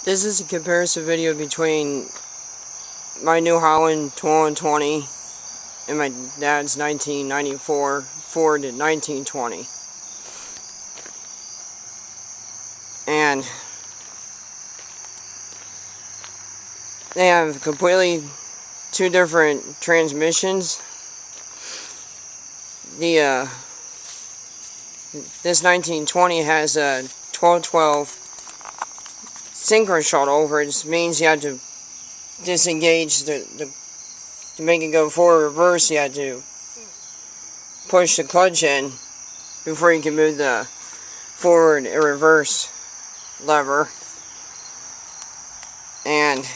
This is a comparison video between my New Holland 2020 and my dad's 1994 Ford 1920. And they have completely two different transmissions. This 1920 has a 1212 synchro shuttle, which means you have to disengage to make it go forward or reverse. You have to push the clutch in before you can move the forward and reverse lever. And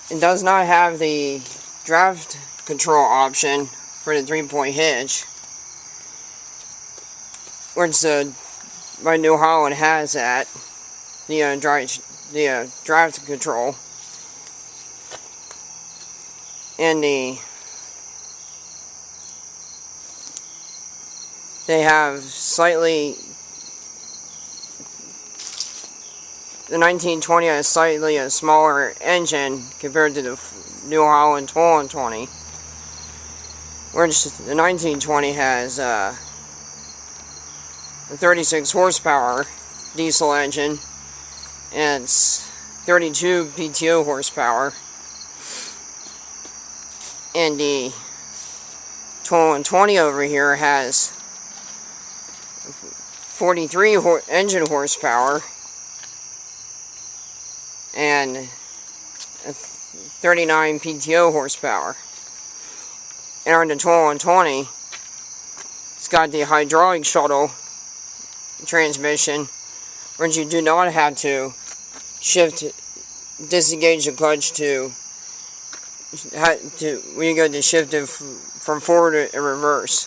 it does not have the draft control option for the 3-point hitch, which my New Holland has that, the draft control, and they have slightly, the 1920 has slightly a smaller engine compared to the New Holland 2020, which the 1920 has a 36 horsepower diesel engine, and it's 32 PTO horsepower. And the 2020 over here has 43 engine horsepower and 39 PTO horsepower. And on the 2020, it's got the hydraulic shuttle transmission, which you do not have to disengage the clutch when you go to shift it from forward and reverse,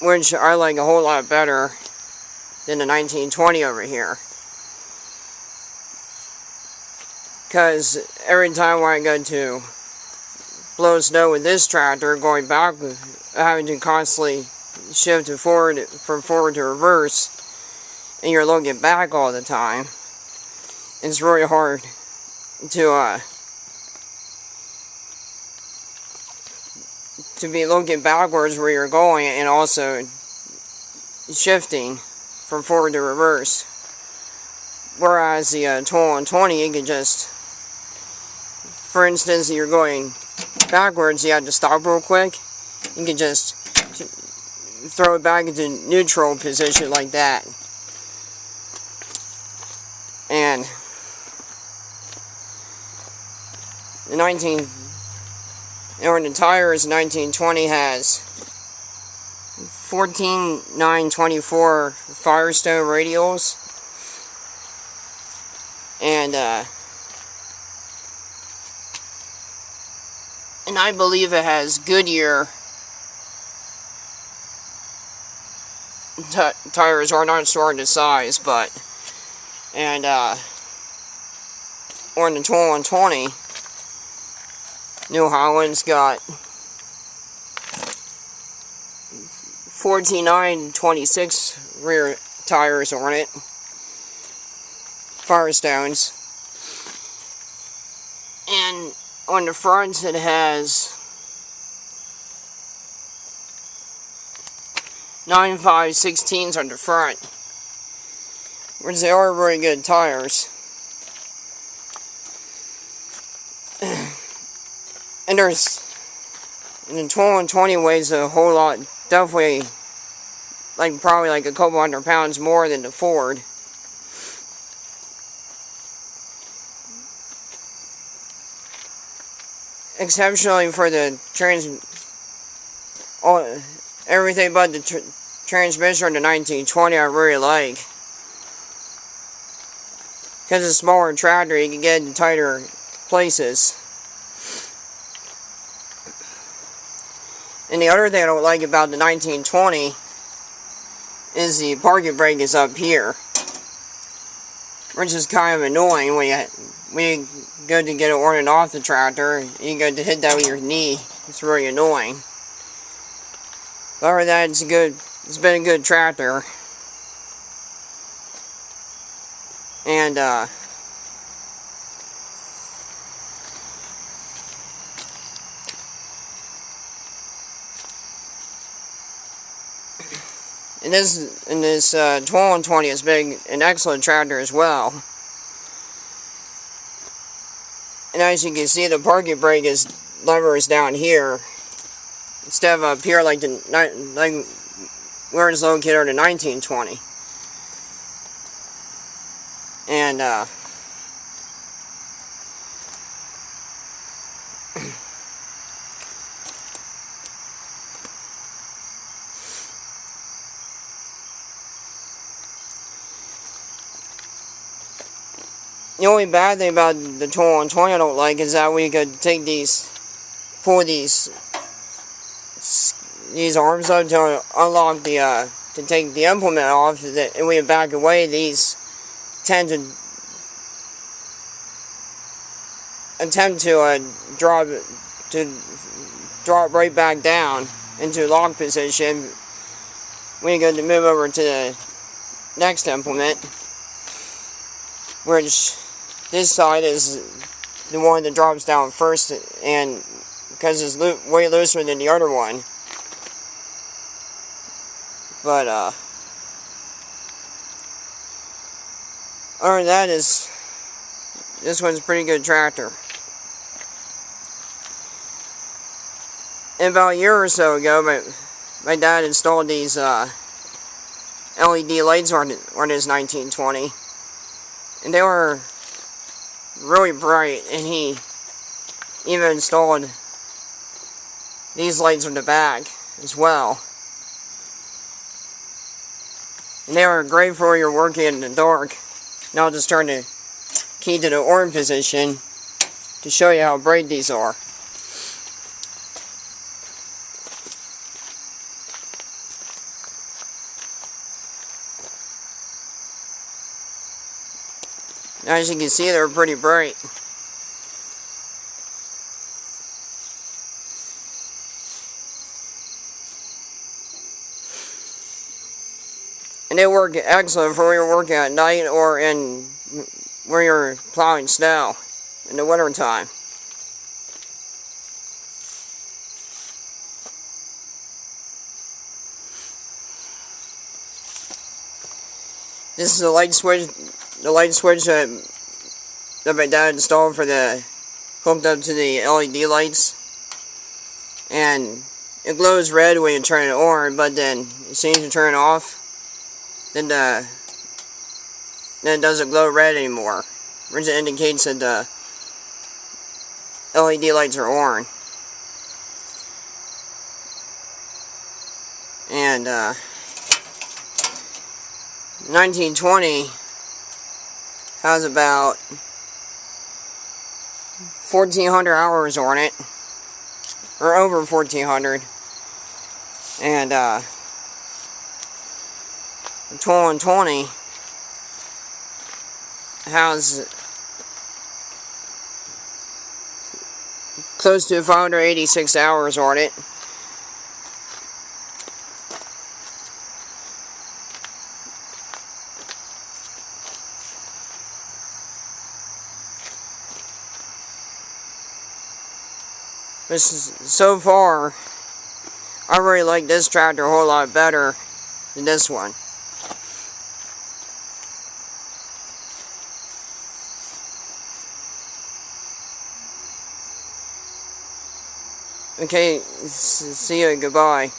which I like a whole lot better than the 1920 over here. Because every time when I go to blow snow with this tractor, going back, having to constantly shift it from forward to reverse, and you're looking back all the time, it's really hard to be looking backwards where you're going and also shifting from forward to reverse. Whereas the 2020, you can just, for instance, you're going backwards, you have to stop real quick. You can just throw it back into neutral position like that. And the the tires 1920 has 14.924 Firestone radials, and I believe it has Goodyear tires. Are not sure the size, but on the 2020, New Holland's got 14.926 rear tires on it, Firestones, and on the front it has 9.5/16s on the front, which they are really good tires. And the 2020 weighs a whole lot, definitely, probably a couple hundred pounds more than the Ford. Exceptionally for the everything but the transmission on the 1920 I really like. Because it's a smaller tractor, you can get into tighter places. And the other thing I don't like about the 1920 is the parking brake is up here, which is kind of annoying when you go to get it on and off the tractor. You go to hit that with your knee. It's really annoying. But other than that, it's been a good tractor. And this 1220 has been an excellent tractor as well. And as you can see, the parking brake lever is down here instead of up here like where it's located on the 1920. And the only bad thing about the 1220 I don't like is that we could take pull these arms up to unlock to take the implement off, and we back away. These tend to attempt to drop right back down into lock position. We're going to move over to the next implement, which this side is the one that drops down first, and because it's way looser than the other one. But other than that, this one's a pretty good tractor. And about a year or so ago, my dad installed these LED lights on his 1920, and they were really bright, and he even installed these lights on the back as well. And they were great for when you're working in the dark. Now I'll just turn the key to the on position to show you how bright these are. As you can see, they're pretty bright. And they work excellent for when you're working at night or where you're plowing snow in the winter time. This is the light switch that my dad installed hooked up to the LED lights, and it glows red when you turn it on, but then as soon as you turn it off, then it doesn't glow red anymore, which indicates that the LED lights are on. And 1920 has about 1,400 hours on it, or over 1,400, and the 1220 has close to 586 hours on it. But so far, I really like this tractor a whole lot better than this one. Okay, see you, goodbye.